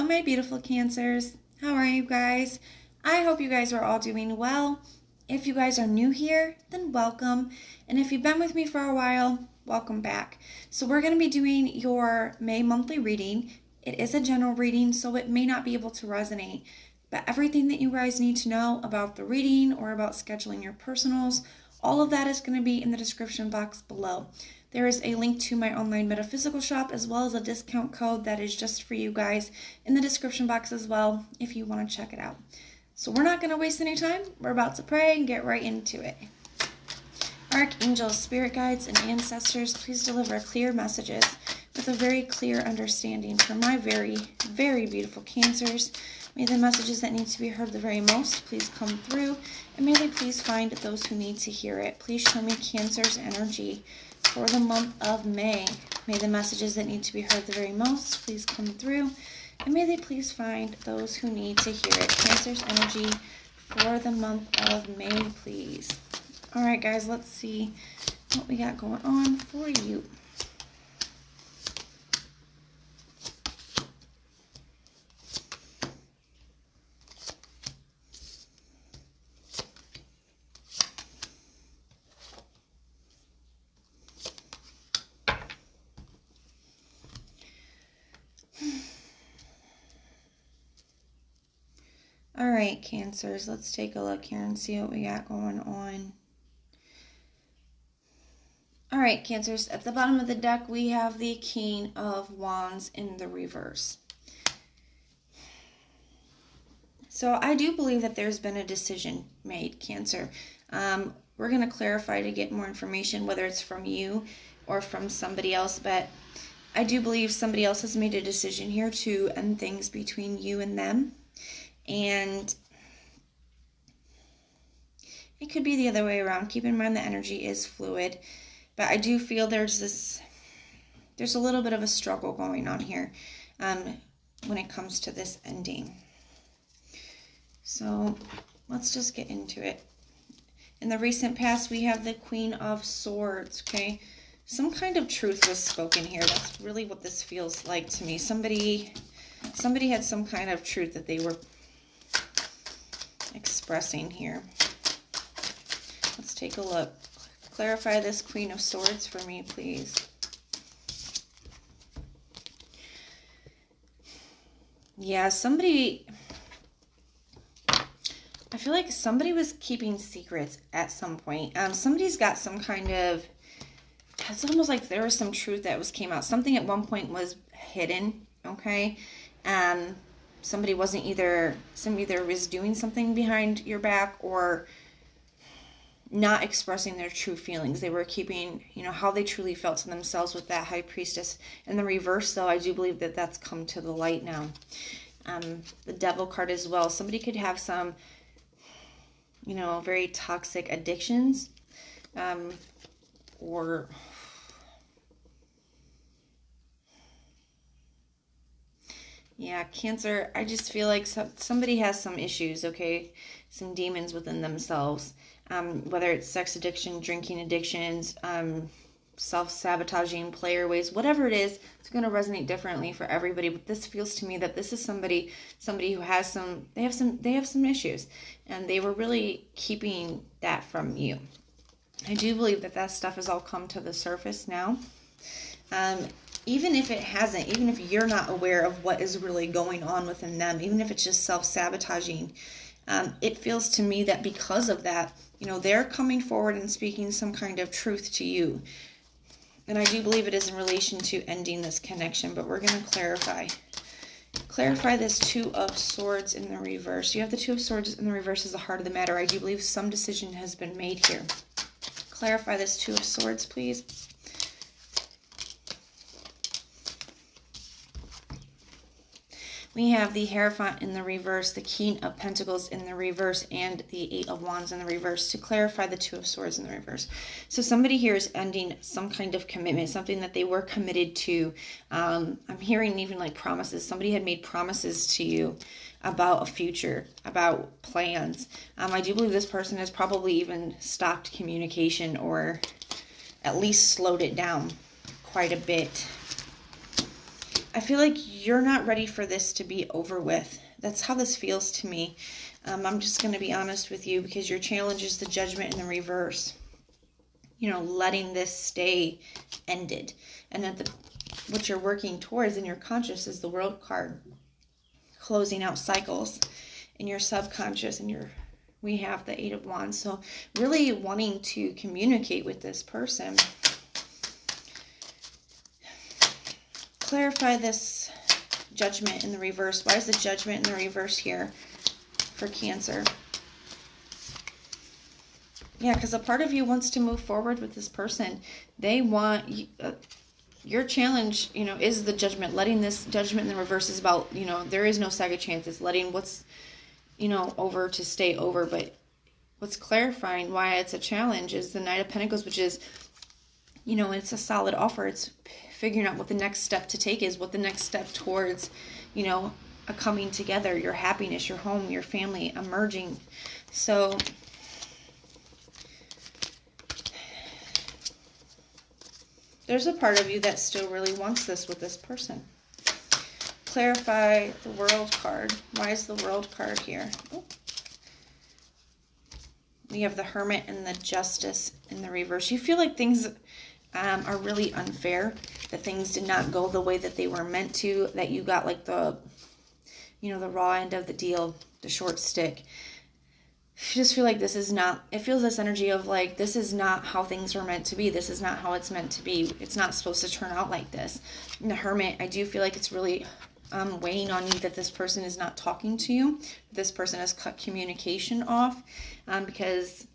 my beautiful Cancers. How are you guys? I hope you guys are all doing well. If you guys are new here, then welcome. And if you've been with me for a while, welcome back. So we're going to be doing your May monthly reading. It is a general reading, so it may not be able to resonate. But everything that you guys need to know about the reading or about scheduling your personals, all of that is going to be in the description box below. There is a link to my online metaphysical shop as well as a discount code that is just for you guys in the description box as well if you want to check it out. So we're not going to waste any time. We're about to pray and get right into it. Archangels, spirit guides, and ancestors, please deliver clear messages with a very clear understanding for my very, very beautiful Cancers. May the messages that need to be heard the very most please come through, and may they please find those who need to hear it. Please show me Cancer's energy for the month of May. May the messages that need to be heard the very most please come through, and may they please find those who need to hear it. Cancer's energy for the month of May, please. All right, guys, let's see what we got going on for you. All right, Cancers, let's take a look here and see what we got going on. All right, Cancers, at the bottom of the deck, we have the King of Wands in the reverse. So I do believe that there's been a decision made, Cancer. We're going to clarify to get more information, whether it's from you or from somebody else, but I do believe somebody else has made a decision here to end things between you and them. And it could be the other way around. Keep in mind the energy is fluid. But I do feel there's a little bit of a struggle going on here when it comes to this ending. So let's just get into it. In the recent past, we have the Queen of Swords, okay? Some kind of truth was spoken here. That's really what this feels like to me. Somebody had some kind of truth that they were expressing here. Let's take a look. Clarify this Queen of Swords for me, please. Yeah, I feel like somebody was keeping secrets at some point. Somebody's got some kind of, it's almost like there was some truth that came out. Something at one point was hidden, okay? Somebody was doing something behind your back or not expressing their true feelings. They were keeping, how they truly felt to themselves with that High Priestess. In the reverse, though, I do believe that that's come to the light now. The Devil card as well. Somebody could have some, very toxic addictions, or yeah, Cancer, I just feel like somebody has some issues, okay? Some demons within themselves. Whether it's sex addiction, drinking addictions, self-sabotaging player ways, whatever it is, it's going to resonate differently for everybody. But this feels to me that this is somebody who has they have some issues, and they were really keeping that from you. I do believe that stuff has all come to the surface now. Even if it hasn't, even if you're not aware of what is really going on within them, even if it's just self-sabotaging, it feels to me that because of that, they're coming forward and speaking some kind of truth to you. And I do believe it is in relation to ending this connection, but we're going to clarify. Clarify this Two of Swords in the reverse. You have the Two of Swords in the reverse as the heart of the matter. I do believe some decision has been made here. Clarify this Two of Swords, please. We have the Hierophant in the reverse, the King of Pentacles in the reverse, and the Eight of Wands in the reverse to clarify the Two of Swords in the reverse. So somebody here is ending some kind of commitment, something that they were committed to. I'm hearing even like promises. Somebody had made promises to you about a future, about plans. I do believe this person has probably even stopped communication or at least slowed it down quite a bit. I feel like you're not ready for this to be over with. That's how this feels to me. I'm just going to be honest with you, because your challenge is the Judgment in the reverse. Letting this stay ended. And that what you're working towards in your conscious is the World card. Closing out cycles in your subconscious, and we have the Eight of Wands. So really wanting to communicate with this person. Clarify this Judgment in the reverse. Why is the Judgment in the reverse here for Cancer? Yeah, because a part of you wants to move forward with this person. They want your challenge, is the Judgment. Letting this Judgment in the reverse is about, there is no second chances. Letting what's, over to stay over. But what's clarifying why it's a challenge is the Knight of Pentacles, which is, it's a solid offer. It's figuring out what the next step to take is, what the next step towards, a coming together, your happiness, your home, your family emerging. So there's a part of you that still really wants this with this person. Clarify the World card. Why is the World card here? Oh. We have the Hermit and the Justice in the reverse. You feel like things are really unfair, that things did not go the way that they were meant to, that you got like the raw end of the deal, the short stick. You just feel like this is not, it feels this energy of like, this is not how things were meant to be. This is not how it's meant to be. It's not supposed to turn out like this. And the Hermit, I do feel like it's really weighing on you that this person is not talking to you. This person has cut communication off because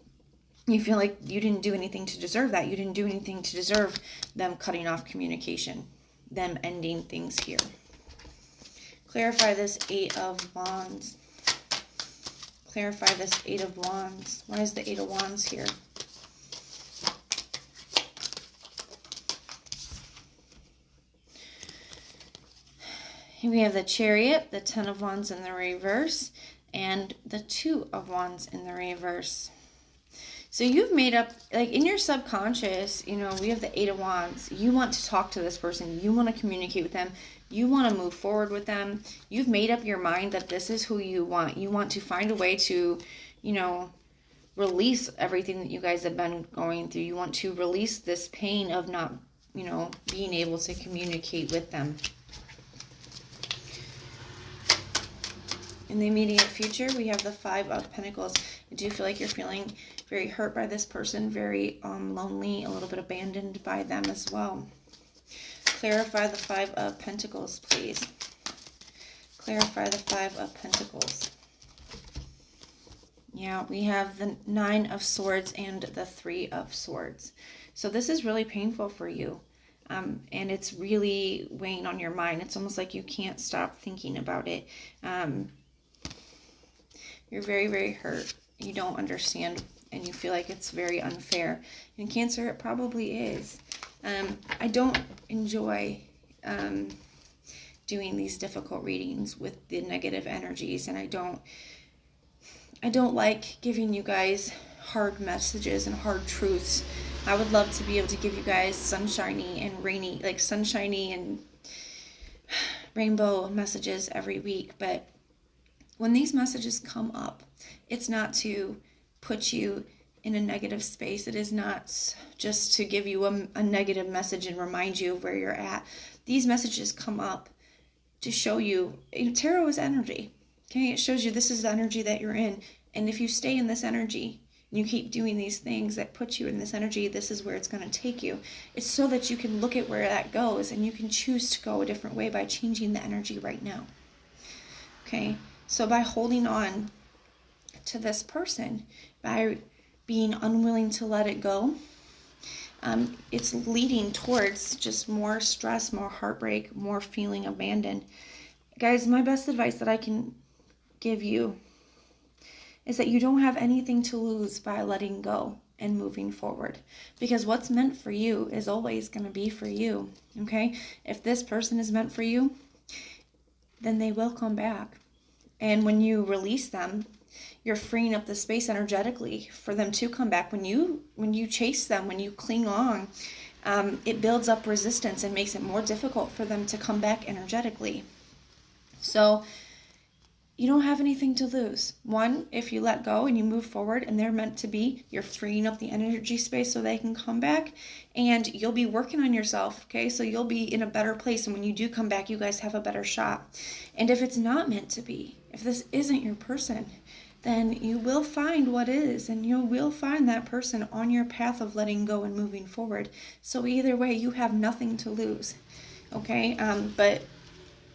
you feel like you didn't do anything to deserve that. You didn't do anything to deserve them cutting off communication, them ending things here. Clarify this Eight of Wands. Clarify this Eight of Wands. Why is the Eight of Wands here? Here we have the Chariot, the Ten of Wands in the reverse, and the Two of Wands in the reverse. So you've made up, like in your subconscious, we have the Eight of Wands. You want to talk to this person. You want to communicate with them. You want to move forward with them. You've made up your mind that this is who you want. You want to find a way to, release everything that you guys have been going through. You want to release this pain of not, being able to communicate with them. In the immediate future, we have the Five of Pentacles. I do feel like you're feeling very hurt by this person, very lonely, a little bit abandoned by them as well. Clarify the Five of Pentacles, please. Clarify the Five of Pentacles. Yeah, we have the Nine of Swords and the Three of Swords. So this is really painful for you. And it's really weighing on your mind. It's almost like you can't stop thinking about it. You're very, very hurt. You don't understand, and you feel like it's very unfair. In Cancer, it probably is. I don't enjoy doing these difficult readings with the negative energies, and I don't like giving you guys hard messages and hard truths. I would love to be able to give you guys sunshiny and rainy, like sunshiny and rainbow messages every week, but when these messages come up, it's not to put you in a negative space. It is not just to give you a negative message and remind you of where you're at. These messages come up to show you, tarot is energy. Okay, it shows you this is the energy that you're in. And if you stay in this energy, and you keep doing these things that put you in this energy, this is where it's going to take you. It's so that you can look at where that goes, and you can choose to go a different way by changing the energy right now. Okay, so by holding on to this person, by being unwilling to let it go, it's leading towards just more stress, more heartbreak, more feeling abandoned. Guys, my best advice that I can give you is that you don't have anything to lose by letting go and moving forward, because what's meant for you is always going to be for you. Okay, if this person is meant for you, then they will come back. And when you release them, you're freeing up the space energetically for them to come back. When you chase them, when you cling on, it builds up resistance and makes it more difficult for them to come back energetically. So you don't have anything to lose. One, if you let go and you move forward and they're meant to be, you're freeing up the energy space so they can come back, and you'll be working on yourself, okay? So you'll be in a better place, and when you do come back, you guys have a better shot. And if it's not meant to be, if this isn't your person, then you will find what is, and you will find that person on your path of letting go and moving forward. So either way, you have nothing to lose, okay? But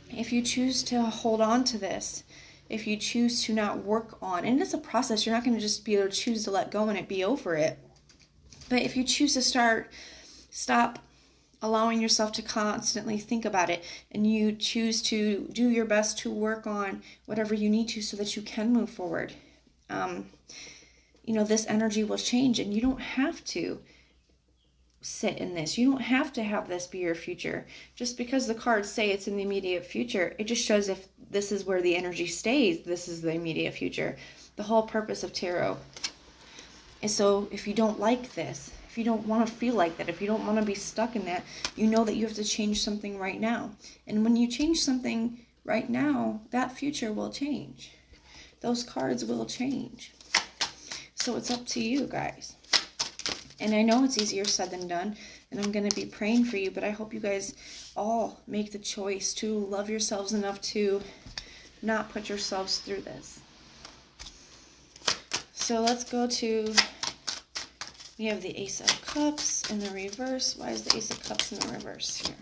if you choose to hold on to this, if you choose to not work on, and it's a process, you're not going to just be able to choose to let go and it be over it. But if you choose to stop allowing yourself to constantly think about it, and you choose to do your best to work on whatever you need to so that you can move forward, this energy will change, and you don't have to sit in this. You don't have to have this be your future. Just because the cards say it's in the immediate future, it just shows if this is where the energy stays, this is the immediate future. The whole purpose of tarot is so if you don't like this, if you don't want to feel like that, if you don't want to be stuck in that, you know that you have to change something right now. And when you change something right now, that future will change. Those cards will change. So it's up to you guys. And I know it's easier said than done, and I'm going to be praying for you, but I hope you guys all make the choice to love yourselves enough to not put yourselves through this. So let's go to, we have the Ace of Cups in the reverse. Why is the Ace of Cups in the reverse here?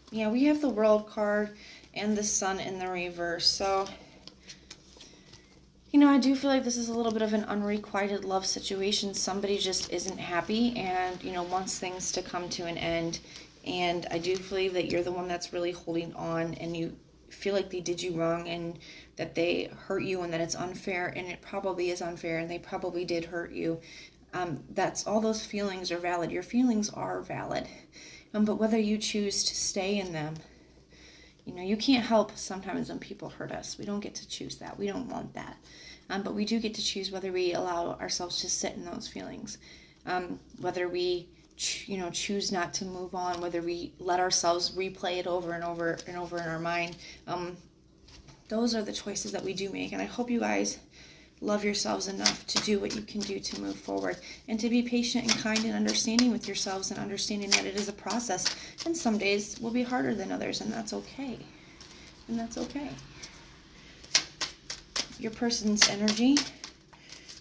Yeah, we have the World card and the Sun in the reverse. So I do feel like this is a little bit of an unrequited love situation. Somebody just isn't happy and, wants things to come to an end. And I do believe that you're the one that's really holding on, and you feel like they did you wrong and that they hurt you and that it's unfair, and it probably is unfair, and they probably did hurt you. That's all those feelings are valid. Your feelings are valid. But whether you choose to stay in them, you can't help sometimes when people hurt us. We don't get to choose that. We don't want that. But we do get to choose whether we allow ourselves to sit in those feelings, whether we, choose not to move on, whether we let ourselves replay it over and over and over in our mind. Those are the choices that we do make. And I hope you guys love yourselves enough to do what you can do to move forward, and to be patient and kind and understanding with yourselves, and understanding that it is a process. And some days will be harder than others, and that's okay. And that's okay. Your person's energy.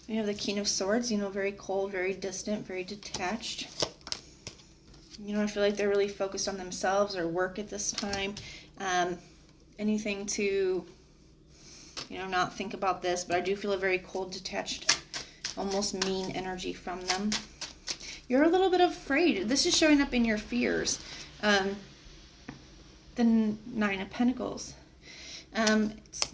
We have the King of Swords, very cold, very distant, very detached. I feel like they're really focused on themselves or work at this time. Anything to, not think about this, but I do feel a very cold, detached, almost mean energy from them. You're a little bit afraid. This is showing up in your fears. The Nine of Pentacles. It's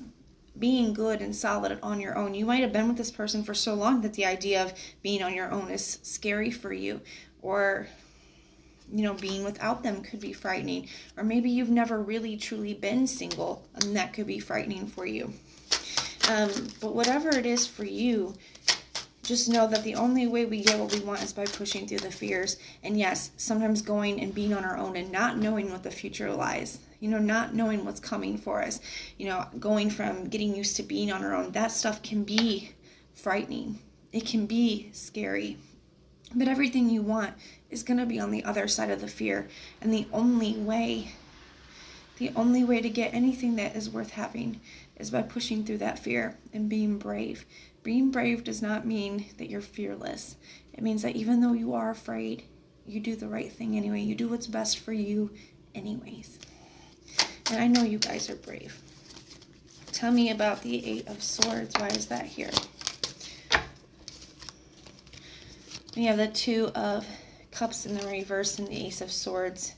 being good and solid on your own. You might have been with this person for so long that the idea of being on your own is scary for you, or being without them could be frightening, or maybe you've never really truly been single, and that could be frightening for you. But whatever it is for you, just know that the only way we get what we want is by pushing through the fears. And yes, sometimes going and being on our own and not knowing what the future lies, not knowing what's coming for us, going from getting used to being on our own, that stuff can be frightening. It can be scary. But everything you want is going to be on the other side of the fear. And the only way to get anything that is worth having is by pushing through that fear and being brave. Being brave does not mean that you're fearless. It means that even though you are afraid, you do the right thing anyway. You do what's best for you anyways. And I know you guys are brave. Tell me about the Eight of Swords. Why is that here? We have the Two of Cups in the reverse and the Ace of Swords.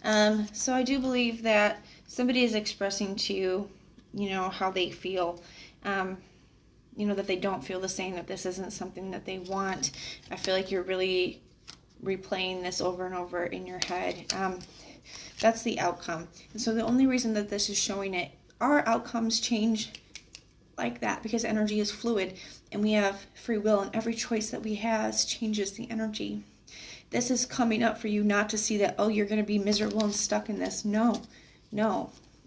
So I do believe that somebody is expressing to you, how they feel. That they don't feel the same, that this isn't something that they want. I feel like you're really replaying this over and over in your head. That's the outcome. And so the only reason that this is showing it, our outcomes change like that, because energy is fluid and we have free will, and every choice that we have changes the energy. This is coming up for you not to see that, oh, you're going to be miserable and stuck in this. No.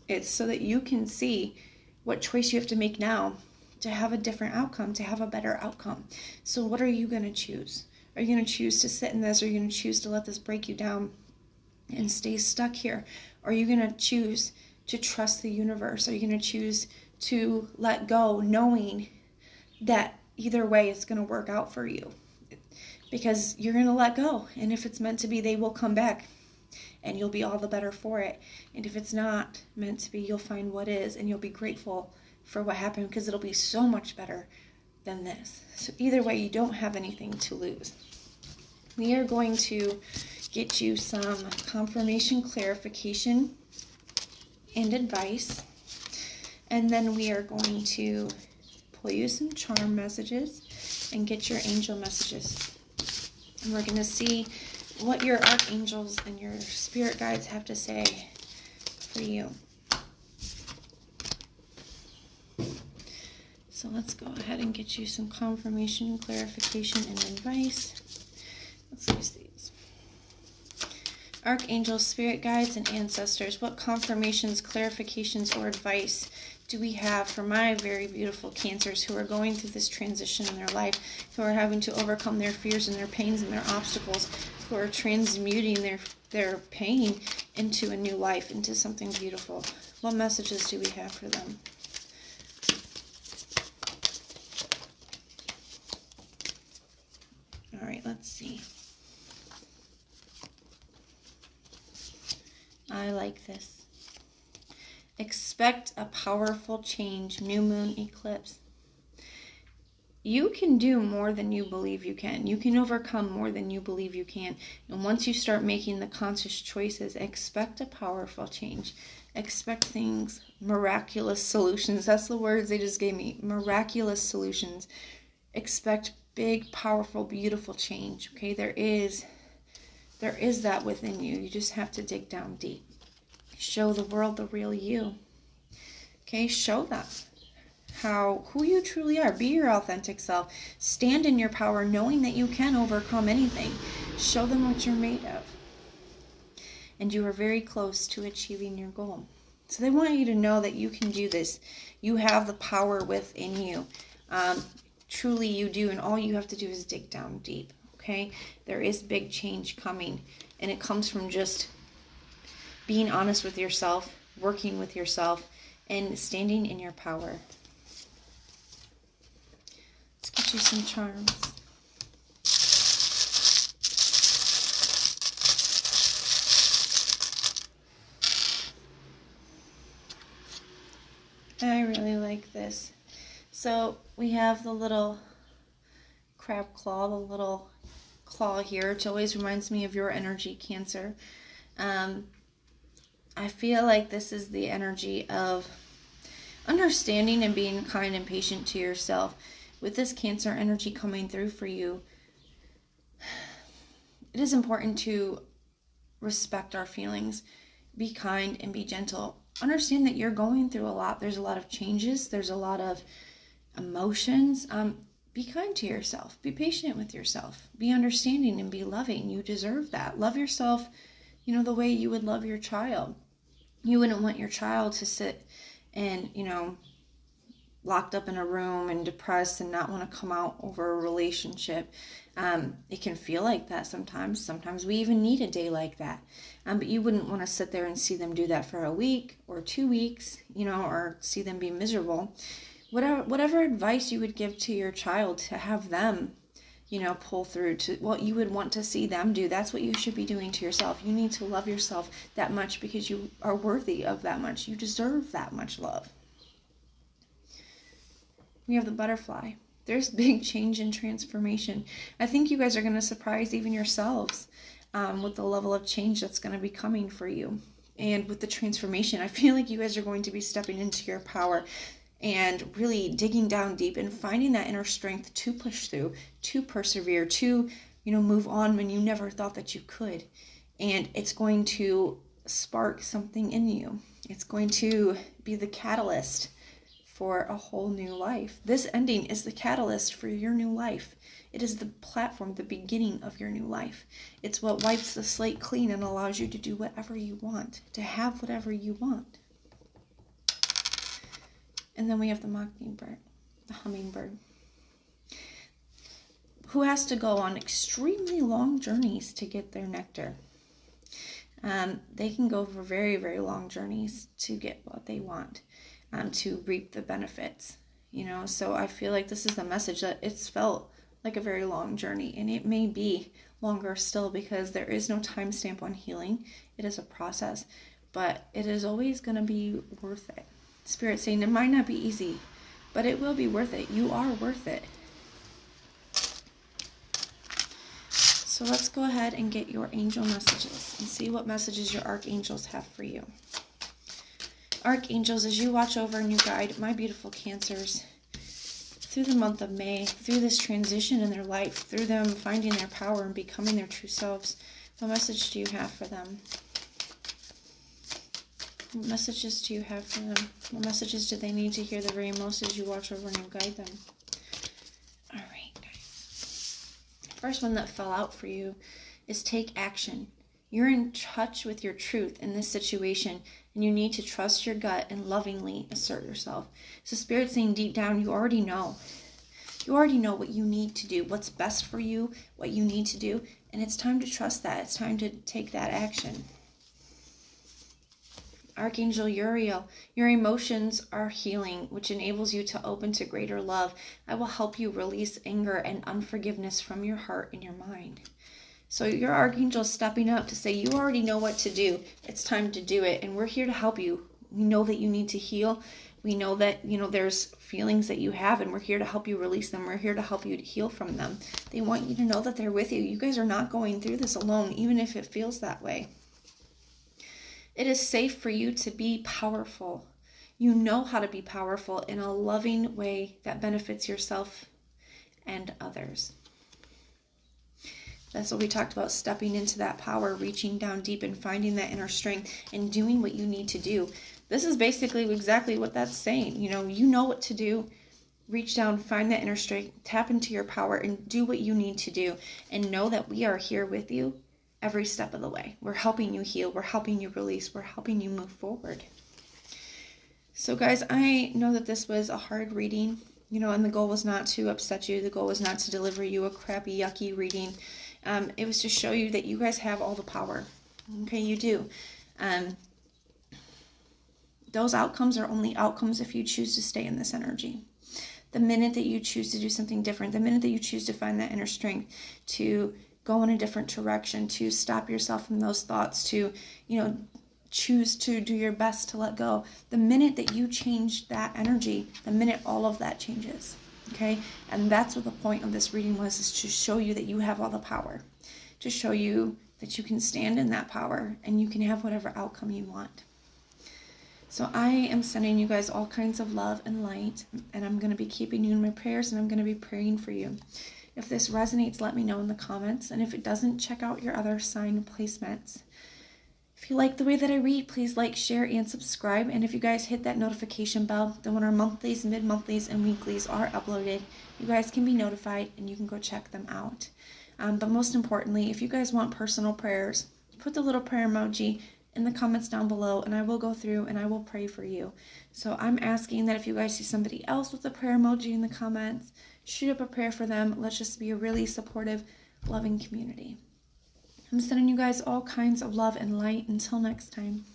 It's so that you can see what choice you have to make now to have a different outcome, to have a better outcome. So what are you going to choose? Are you going to choose to sit in this? Or are you going to choose to let this break you down and stay stuck here? Or are you going to choose to trust the universe? Are you going to choose to let go, knowing that either way it's going to work out for you? Because you're going to let go. And if it's meant to be, they will come back. And you'll be all the better for it. And if it's not meant to be, you'll find what is. And you'll be grateful for what happened, because it'll be so much better than this. So either way, you don't have anything to lose. We are going to get you some confirmation, clarification, and advice. And then we are going to pull you some charm messages and get your angel messages. And we're going to see what your archangels and your spirit guides have to say for you. So let's go ahead and get you some confirmation, clarification, and advice. Let's use these. Archangels, spirit guides, and ancestors, what confirmations, clarifications, or advice do we have for my very beautiful Cancers who are going through this transition in their life, who are having to overcome their fears and their pains and their obstacles, who are transmuting their pain into a new life, into something beautiful? What messages do we have for them? All right, let's see. I like this. Expect a powerful change, new moon eclipse. You can do more than you believe you can. You can overcome more than you believe you can. And once you start making the conscious choices, expect a powerful change. Expect things, miraculous solutions. That's the words they just gave me. Miraculous solutions. Expect big, powerful, beautiful change. Okay, there is that within you. You just have to dig down deep. Show the world the real you. Okay, show them who you truly are. Be your authentic self. Stand in your power, knowing that you can overcome anything. Show them what you're made of. And you are very close to achieving your goal. So they want you to know that you can do this. You have the power within you. Truly you do, and all you have to do is dig down deep. Okay, there is big change coming, and it comes from just being honest with yourself, working with yourself, and standing in your power. Let's get you some charms. I really like this. So we have the little crab claw, the little claw here, which always reminds me of your energy, Cancer. I feel like this is the energy of understanding and being kind and patient to yourself. With this Cancer energy coming through for you, it is important to respect our feelings, be kind, and be gentle. Understand that you're going through a lot. There's a lot of changes. There's a lot of emotions. Be kind to yourself. Be patient with yourself. Be understanding and be loving. You deserve that. Love yourself, the way you would love your child. You wouldn't want your child to sit and, locked up in a room and depressed and not want to come out over a relationship. It can feel like that sometimes. Sometimes we even need a day like that. But you wouldn't want to sit there and see them do that for a week or 2 weeks, or see them be miserable. Whatever advice you would give to your child to have them, pull through to what you would want to see them do, that's what you should be doing to yourself. You need to love yourself that much because you are worthy of that much. You deserve that much love. We have the butterfly. There's big change and transformation. I think you guys are going to surprise even yourselves with the level of change that's going to be coming for you. And with the transformation, I feel like you guys are going to be stepping into your power and really digging down deep and finding that inner strength to push through, to persevere, to, move on when you never thought that you could. And it's going to spark something in you. It's going to be the catalyst for a whole new life. This ending is the catalyst for your new life. It is the platform, the beginning of your new life. It's what wipes the slate clean and allows you to do whatever you want, to have whatever you want. And then we have the mockingbird, the hummingbird, who has to go on extremely long journeys to get their nectar. They can go for very, very long journeys to get what they want, to reap the benefits, So I feel like this is the message that it's felt like a very long journey, and it may be longer still because there is no timestamp on healing. It is a process, but it is always going to be worth it. Spirit saying it might not be easy, but it will be worth it. You are worth it. So let's go ahead and get your angel messages and see what messages your archangels have for you. Archangels, as you watch over and you guide my beautiful Cancers through the month of May, through this transition in their life, through them finding their power and becoming their true selves, what message do you have for them? What messages do you have for them? What messages do they need to hear the very most as you watch over and you guide them? All right, guys. First one that fell out for you is take action. You're in touch with your truth in this situation, and you need to trust your gut and lovingly assert yourself. So Spirit's saying deep down, you already know. You already know what you need to do, what's best for you, what you need to do, and it's time to trust that. It's time to take that action. Archangel Uriel, your emotions are healing, which enables you to open to greater love. I will help you release anger and unforgiveness from your heart and your mind. So your archangel is stepping up to say, you already know what to do. It's time to do it. And we're here to help you. We know that you need to heal. We know that, there's feelings that you have, and we're here to help you release them. We're here to help you to heal from them. They want you to know that they're with you. You guys are not going through this alone, even if it feels that way. It is safe for you to be powerful. You know how to be powerful in a loving way that benefits yourself and others. That's what we talked about, stepping into that power, reaching down deep and finding that inner strength and doing what you need to do. This is basically exactly what that's saying. You know what to do. Reach down, find that inner strength, tap into your power, and do what you need to do. And know that we are here with you every step of the way. We're helping you heal. We're helping you release. We're helping you move forward. So guys, I know that this was a hard reading, and the goal was not to upset you. The goal was not to deliver you a crappy, yucky reading. It was to show you that you guys have all the power. Okay, you do. Those outcomes are only outcomes if you choose to stay in this energy. The minute that you choose to do something different, the minute that you choose to find that inner strength, to go in a different direction, to stop yourself from those thoughts, to, choose to do your best to let go. The minute that you change that energy, the minute all of that changes. Okay? And that's what the point of this reading was, is to show you that you have all the power. To show you that you can stand in that power and you can have whatever outcome you want. So I am sending you guys all kinds of love and light, and I'm going to be keeping you in my prayers, and I'm going to be praying for you. If this resonates, let me know in the comments. And if it doesn't, check out your other sign placements. If you like the way that I read, please like, share, and subscribe. And if you guys hit that notification bell, then when our monthlies, mid-monthlies, and weeklies are uploaded, you guys can be notified and you can go check them out. But most importantly, if you guys want personal prayers, put the little prayer emoji in the comments down below, and I will go through and I will pray for you. So I'm asking that if you guys see somebody else with a prayer emoji in the comments, shoot up a prayer for them. Let's just be a really supportive, loving community. I'm sending you guys all kinds of love and light. Until next time.